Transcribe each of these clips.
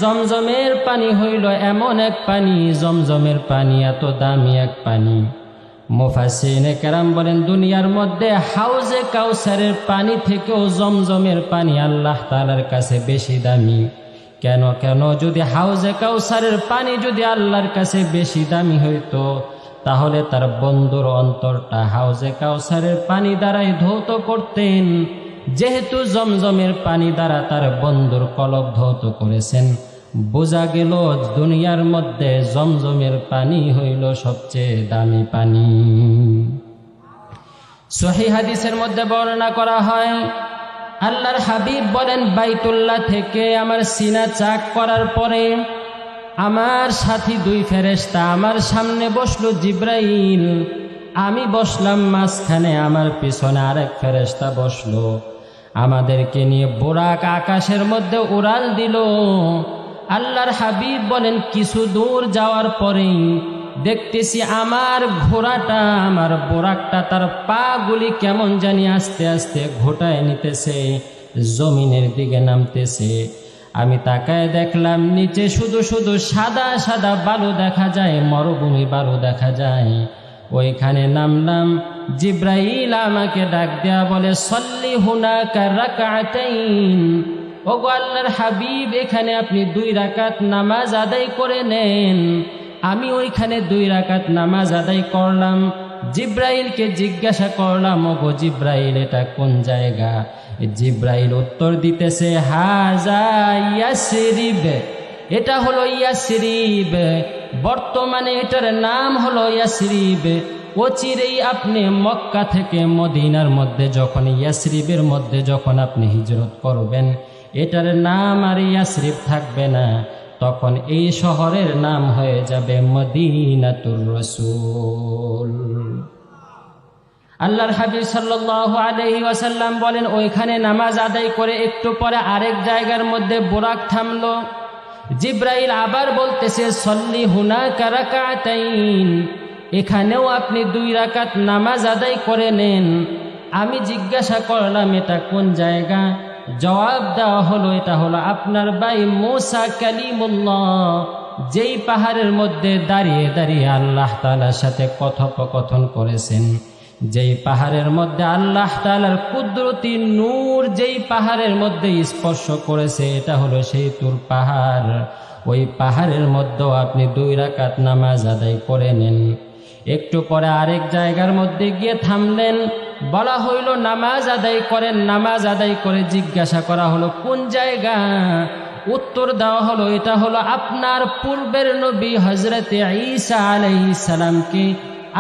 জমজমের পানি হইল এমন এক পানি, জমজমের পানি এত দামি এক পানি। মুফাসসিরিনে কেরাম বলেন দুনিয়ার মধ্যে হাউজে কাউসারের পানি থেকেও জমজমের পানি আল্লাহ তাআলার কাছে বেশি দামি। কেন যদি হাউজে কাউসারের পানি যদি আল্লাহর কাছে বেশি দামি হইতো, তাহলে তার বন্ধুর অন্তরটা হাউজে কাউসারের পানি দ্বারাই ধৌত করতেন। যেহেতু জমজমের পানি দ্বারা তার বন্ধুর কলব ধৌত করেছেন, বোঝা গেল দুনিয়ার মধ্যে জমজমের পানি হইল সবচেয়ে দামি পানি। সহিহ হাদিসের মধ্যে বর্ণনা করা হয়, আল্লাহর হাবিব বলেন, বাইতুল্লাহ থেকে আমার সিনা চাক করার পরে আমার সাথী দুই ফেরেশতা আমার সামনে বসলো জিব্রাইল, আমি বসলাম মাঝখানে, আমার পিছনে আরেক ফেরেশতা বসলো। আমাদেরকে নিয়ে বুরাক আকাশের মধ্যে উড়াল দিল। আল্লাহর হাবিব বলেন কিছু দূর যাওয়ার পরেই দেখতেছি আমার ঘোড়াটা, আমার বুরাকটা তার পা গুলি কেমন জানি আস্তে আস্তে ঘোটায় নিতেছে, জমিনের দিকে নামতেছে। আমি তাকায় দেখলাম নিচে শুধু শুধু সাদা সাদা বালু দেখা যায়, মরুভূমি বালু দেখা যায়। ওইখানে নামলাম। জিব্রাইল আমাকে ডাক দেয়া বলে, সল্লি হুনাকা রাকাতাইন, ওগো আল্লাহর হাবিব এখানে আপনি 2 রাকাত নামাজ আদায় করে নেন। আমি ওইখানে 2 রাকাত নামাজ আদায় করলাম। জিব্রাইলকে জিজ্ঞাসা করলাম, ওগো জিব্রাইল এটা কোন জায়গা? জিব্রাইল উত্তর দিতেছে, হাজা ইয়াসরিব, এটা হলো ইয়াসরিব, বর্তমানে এটার নাম হলো ইয়াসরিব। অচিরেই আপনি মক্কা থেকে মদিনার মধ্যে যখন ইয়াসরিবের মধ্যে যখন আপনি হিজরত করবেন, এটার নাম আর ইয়াসরিব থাকবে না, তখন এই শহরের নাম হয়ে যাবে মদিনাতুর রাসূল। আল্লাহর হাবিব সাল্লাল্লাহু আলাইহি ওয়াসাল্লাম বলেন, ওইখানে নামাজ আদায় করে একটু পরে আরেক জায়গার মধ্যে বুরাক থামলো। জিব্রাইল আবার বলতেছে, সল্লি হুনাকা রাকাতাইন, এখানেও আপনি 2 রাকাত নামাজ আদায় করে নেন। আমি জিজ্ঞাসা করলাম এটা কোন জায়গা? জবাব দেওয়া হলো এটা হলো আপনার ভাই মুসা কালিমুল্লাহ, যেই পাহাড়ের মধ্যে দাঁড়িয়ে দাঁড়িয়ে আল্লাহ তাআলার সাথে কথোপকথন করেছেন, যেই পাহাড়ের মধ্যে আল্লাহ তাআলার কুদরতি নূর যেই পাহাড়ের মধ্যে স্পর্শ করেছে, এটা হলো সেই তুর পাহাড়। ওই পাহাড়ের মধ্যেও আপনি 2 রাকাত নামাজ আদায় করে নেন। একটু পরে আরেক জায়গার মধ্যে গিয়ে থামলেন। বলা হইল নামাজ আদায় করেন। নামাজ আদায় করে জিজ্ঞাসা করা হলো কোন জায়গা? উত্তর দেওয়া হলো এটা হলো আপনার পূর্বের নবী হযরতে ঈসা আলাইহিস সালামকে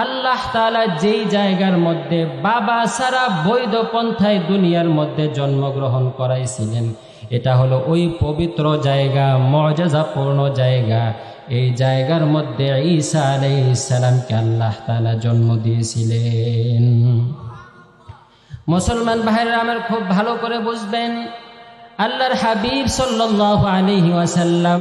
আল্লাহ তাআলা যেই জায়গার মধ্যে বাবা সারা বৈধ পন্থায় দুনিয়ার মধ্যে জন্মগ্রহণ করাইছিলেন, এটা হলো ওই পবিত্র জায়গা, মুআজিজাপূর্ণ জায়গা। এই জায়গার মধ্যে ঈসা আলাইহিস সালামকে আল্লাহ তাআলা জন্ম দিয়েছিলেন। মুসলমান ভাইরা আমার খুব ভালো করে বুঝবেন, আল্লাহর হাবিব সাল্লাল্লাহু আলাইহি ওয়াসাল্লাম